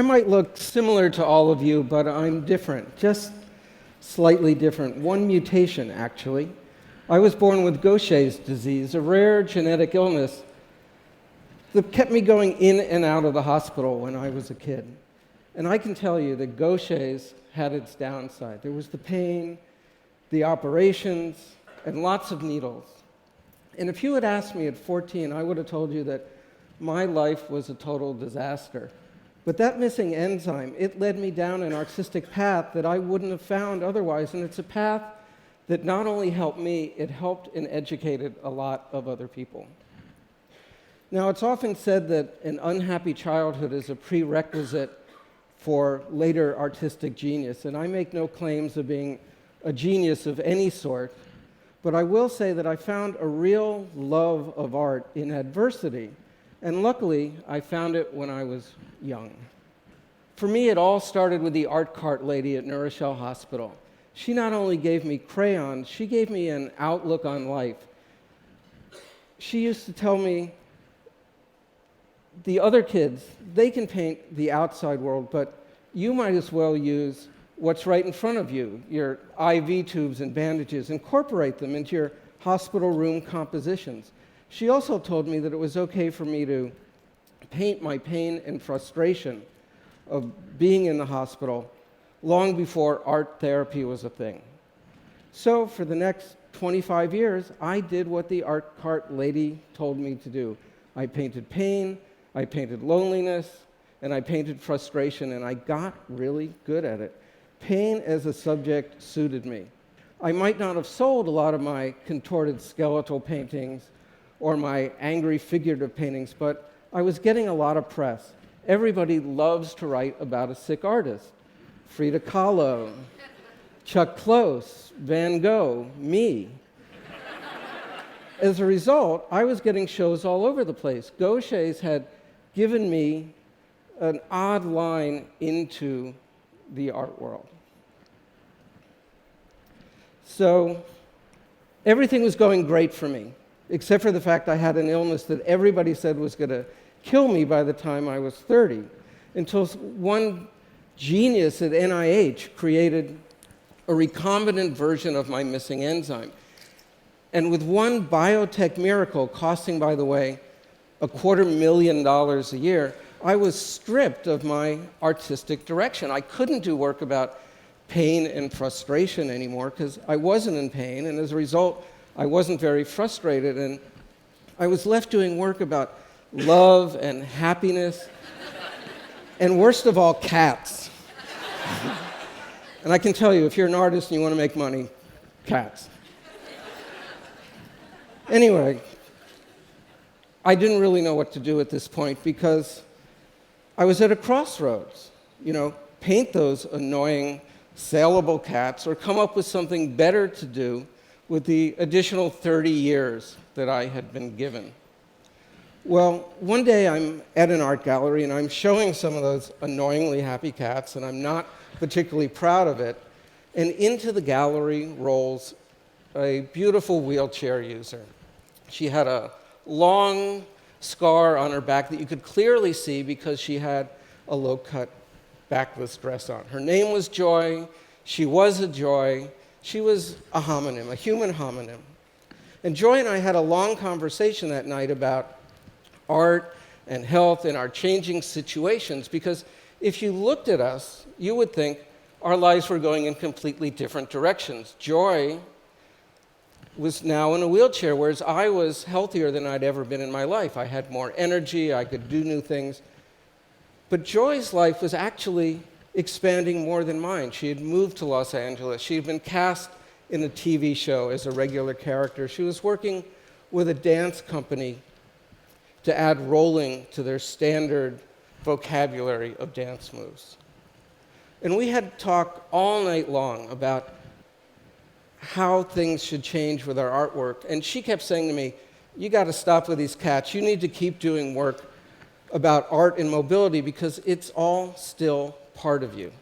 I might look similar to all of you, but I'm different, just slightly different. One mutation, actually. I was born with Gaucher's disease, a rare genetic illness that kept me going in and out of the hospital when I was a kid. And I can tell you that Gaucher's had its downside. There was the pain, the operations, and lots of needles. And if you had asked me at 14, I would have told you that my life was a total disaster. But that missing enzyme, it led me down an artistic path that I wouldn't have found otherwise. And it's a path that not only helped me, it helped and educated a lot of other people. Now, it's often said that an unhappy childhood is a prerequisite for later artistic genius. And I make no claims of being a genius of any sort. But I will say that I found a real love of art in adversity. And luckily, I found it when I was young. For me, it all started with the art cart lady at New Rochelle Hospital. She not only gave me crayons, she gave me an outlook on life. She used to tell me, the other kids, they can paint the outside world, but you might as well use what's right in front of you, your IV tubes and bandages, incorporate them into your hospital room compositions. She also told me that it was okay for me to paint my pain and frustration of being in the hospital long before art therapy was a thing. So for the next 25 years, I did what the art cart lady told me to do. I painted pain, I painted loneliness, and I painted frustration, and I got really good at it. Pain as a subject suited me. I might not have sold a lot of my contorted skeletal paintings or my angry figurative paintings, but I was getting a lot of press. Everybody loves to write about a sick artist. Frida Kahlo, Chuck Close, Van Gogh, me. As a result, I was getting shows all over the place. Gaucher's had given me an odd line into the art world. So everything was going great for me, except for the fact I had an illness that everybody said was going to kill me by the time I was 30, until one genius at NIH created a recombinant version of my missing enzyme. And with one biotech miracle, costing, by the way, $250,000 a year, I was stripped of my artistic direction. I couldn't do work about pain and frustration anymore because I wasn't in pain, and as a result, I wasn't very frustrated, and I was left doing work about love and happiness, and worst of all, cats. And I can tell you, if you're an artist and you want to make money, cats. Anyway, I didn't really know what to do at this point because I was at a crossroads. Paint those annoying, saleable cats or come up with something better to do with the additional 30 years that I had been given. Well, one day I'm at an art gallery and I'm showing some of those annoyingly happy cats, and I'm not particularly proud of it. And into the gallery rolls a beautiful wheelchair user. She had a long scar on her back that you could clearly see because she had a low-cut backless dress on. Her name was Joy. She was a joy. She was a homonym, a human homonym. And Joy and I had a long conversation that night about art and health and our changing situations, because if you looked at us, you would think our lives were going in completely different directions. Joy was now in a wheelchair, whereas I was healthier than I'd ever been in my life. I had more energy, I could do new things. But Joy's life was actually expanding more than mine. She had moved to Los Angeles. She had been cast in a TV show as a regular character. She was working with a dance company to add rolling to their standard vocabulary of dance moves. And we had talk all night long about how things should change with our artwork. And she kept saying to me, you got to stop with these cats. You need to keep doing work about art and mobility because it's all still part of you.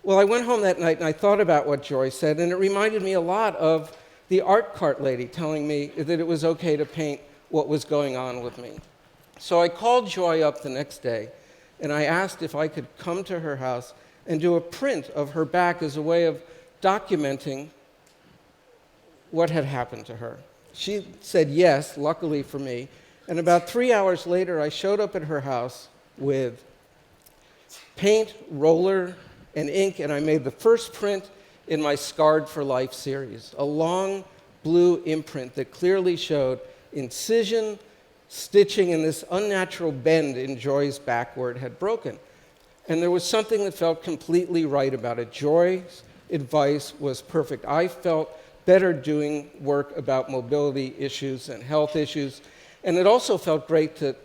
Well, I went home that night and I thought about what Joy said, and it reminded me a lot of the art cart lady telling me that it was okay to paint what was going on with me. So I called Joy up the next day and I asked if I could come to her house and do a print of her back as a way of documenting what had happened to her. She said yes, luckily for me, and about 3 hours later, I showed up at her house with paint, roller, and ink, and I made the first print in my Scarred for Life series, a long blue imprint that clearly showed incision, stitching, and this unnatural bend in Joy's back where it had broken. And there was something that felt completely right about it. Joy's advice was perfect. I felt better doing work about mobility issues and health issues, and it also felt great to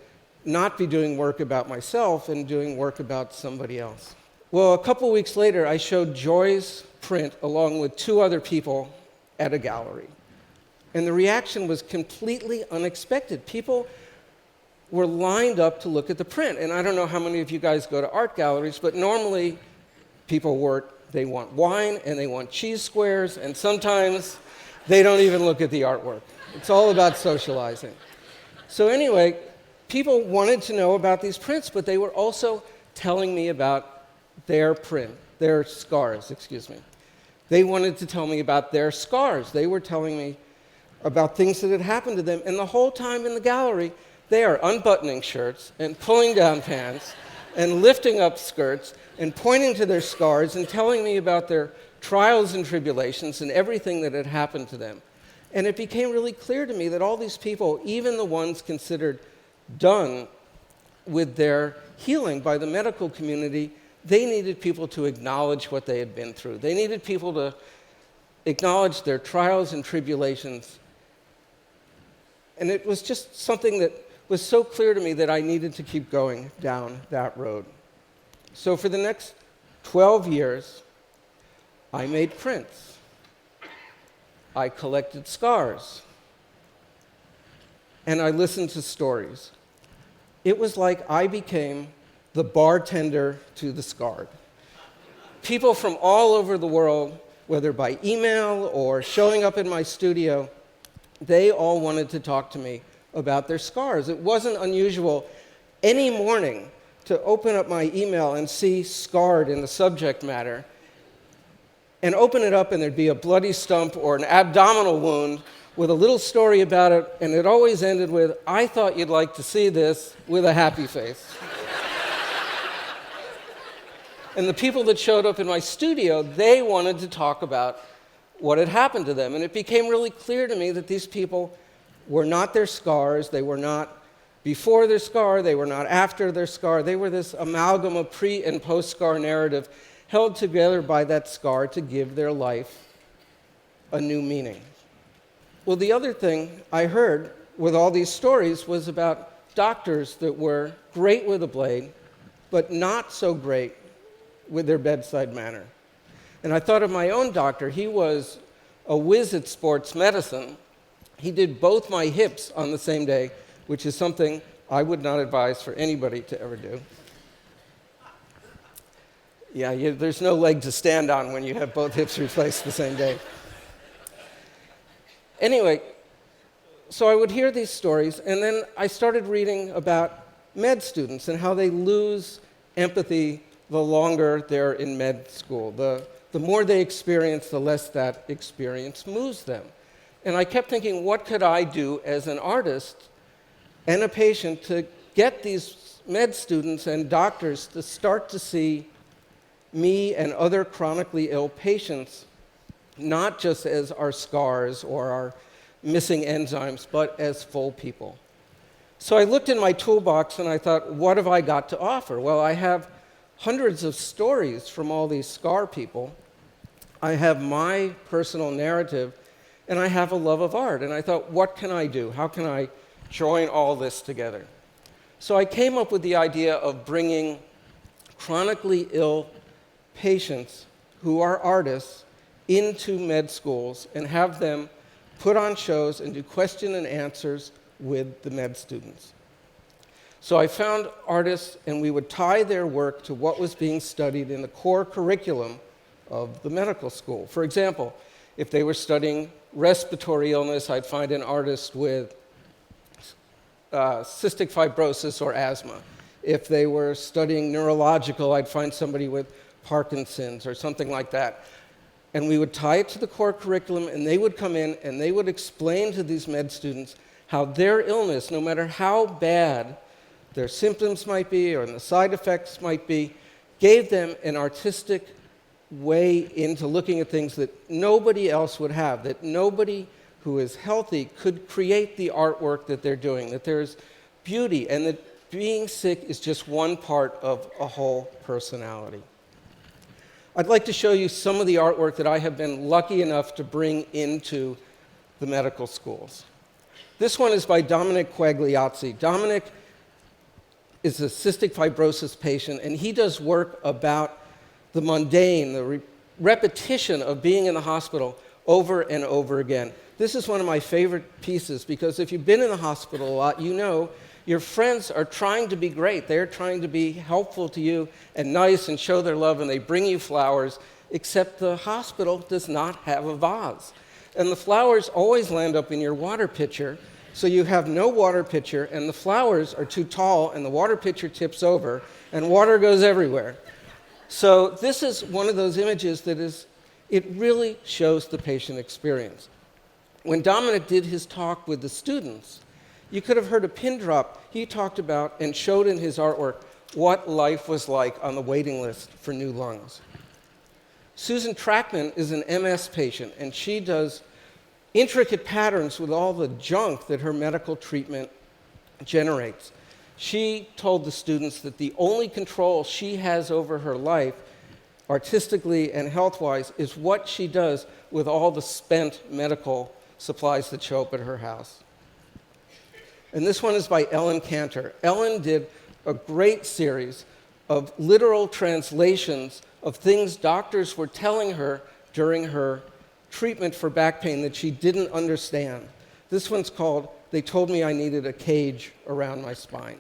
not be doing work about myself and doing work about somebody else. Well, a couple weeks later, I showed Joy's print along with 2 other people at a gallery. And the reaction was completely unexpected. People were lined up to look at the print. And I don't know how many of you guys go to art galleries, but normally people they want wine and they want cheese squares, and sometimes they don't even look at the artwork. It's all about socializing. So anyway, people wanted to know about these prints, but they were also telling me about their scars. They wanted to tell me about their scars. They were telling me about things that had happened to them, and the whole time in the gallery, they are unbuttoning shirts and pulling down pants and lifting up skirts and pointing to their scars and telling me about their trials and tribulations and everything that had happened to them. And it became really clear to me that all these people, even the ones considered done with their healing by the medical community, they needed people to acknowledge what they had been through. They needed people to acknowledge their trials and tribulations. And it was just something that was so clear to me that I needed to keep going down that road. So for the next 12 years, I made prints. I collected scars. And I listened to stories. It was like I became the bartender to the scarred. People from all over the world, whether by email or showing up in my studio, they all wanted to talk to me about their scars. It wasn't unusual any morning to open up my email and see scarred in the subject matter, and open it up and there'd be a bloody stump or an abdominal wound with a little story about it, and it always ended with, "I thought you'd like to see this," with a happy face. And the people that showed up in my studio, they wanted to talk about what had happened to them. And it became really clear to me that these people were not their scars. They were not before their scar. They were not after their scar. They were this amalgam of pre- and post-scar narrative held together by that scar to give their life a new meaning. Well, the other thing I heard with all these stories was about doctors that were great with a blade, but not so great with their bedside manner. And I thought of my own doctor. He was a whiz at sports medicine. He did both my hips on the same day, which is something I would not advise for anybody to ever do. Yeah, there's no leg to stand on when you have both hips replaced the same day. Anyway, so I would hear these stories, and then I started reading about med students and how they lose empathy the longer they're in med school. The more they experience, the less that experience moves them. And I kept thinking, what could I do as an artist and a patient to get these med students and doctors to start to see me and other chronically ill patients not just as our scars or our missing enzymes, but as full people. So I looked in my toolbox and I thought, what have I got to offer? Well, I have hundreds of stories from all these scar people. I have my personal narrative, and I have a love of art. And I thought, what can I do? How can I join all this together? So I came up with the idea of bringing chronically ill patients who are artists into med schools and have them put on shows and do question and answers with the med students. So I found artists, and we would tie their work to what was being studied in the core curriculum of the medical school. For example, if they were studying respiratory illness, I'd find an artist with cystic fibrosis or asthma. If they were studying neurological, I'd find somebody with Parkinson's or something like that. And we would tie it to the core curriculum, and they would come in and they would explain to these med students how their illness, no matter how bad their symptoms might be or the side effects might be, gave them an artistic way into looking at things that nobody else would have, that nobody who is healthy could create the artwork that they're doing, that there's beauty, and that being sick is just one part of a whole personality. I'd like to show you some of the artwork that I have been lucky enough to bring into the medical schools. This one is by Dominic Quagliazzi. Dominic is a cystic fibrosis patient, and he does work about the mundane, the repetition of being in the hospital over and over again. This is one of my favorite pieces because if you've been in the hospital a lot, you know your friends are trying to be great. They're trying to be helpful to you and nice and show their love, and they bring you flowers, except the hospital does not have a vase. And the flowers always land up in your water pitcher, so you have no water pitcher, and the flowers are too tall, and the water pitcher tips over, and water goes everywhere. So this is one of those images that it really shows the patient experience. When Dominic did his talk with the students, you could have heard a pin drop. He talked about and showed in his artwork what life was like on the waiting list for new lungs. Susan Trackman is an MS patient, and she does intricate patterns with all the junk that her medical treatment generates. She told the students that the only control she has over her life, artistically and health-wise, is what she does with all the spent medical supplies that show up at her house. And this one is by Ellen Kantor. Ellen did a great series of literal translations of things doctors were telling her during her treatment for back pain that she didn't understand. This one's called, "They Told Me I Needed a Cage Around My Spine."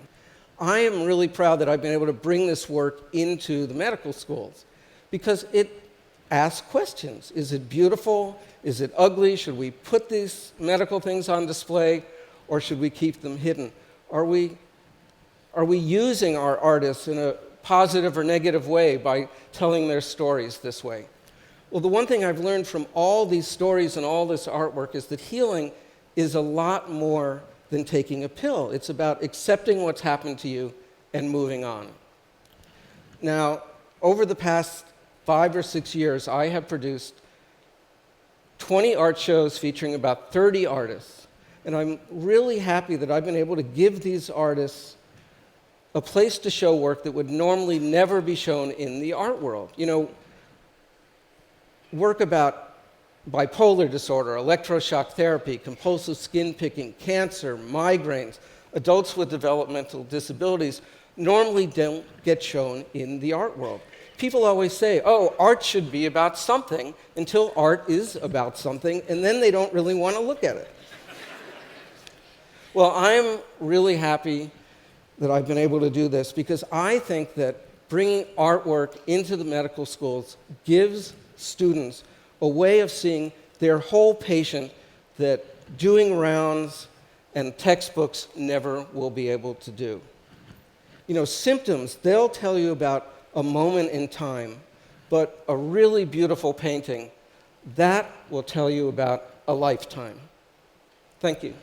I am really proud that I've been able to bring this work into the medical schools because it asks questions. Is it beautiful? Is it ugly? Should we put these medical things on display, or should we keep them hidden? Are we using our artists in a positive or negative way by telling their stories this way? Well, the one thing I've learned from all these stories and all this artwork is that healing is a lot more than taking a pill. It's about accepting what's happened to you and moving on. Now, over the past 5 or 6 years, I have produced 20 art shows featuring about 30 artists. And I'm really happy that I've been able to give these artists a place to show work that would normally never be shown in the art world. You know, work about bipolar disorder, electroshock therapy, compulsive skin picking, cancer, migraines, adults with developmental disabilities normally don't get shown in the art world. People always say, oh, art should be about something, until art is about something, and then they don't really want to look at it. Well, I'm really happy that I've been able to do this because I think that bringing artwork into the medical schools gives students a way of seeing their whole patient that doing rounds and textbooks never will be able to do. You know, symptoms, they'll tell you about a moment in time, but a really beautiful painting, that will tell you about a lifetime. Thank you.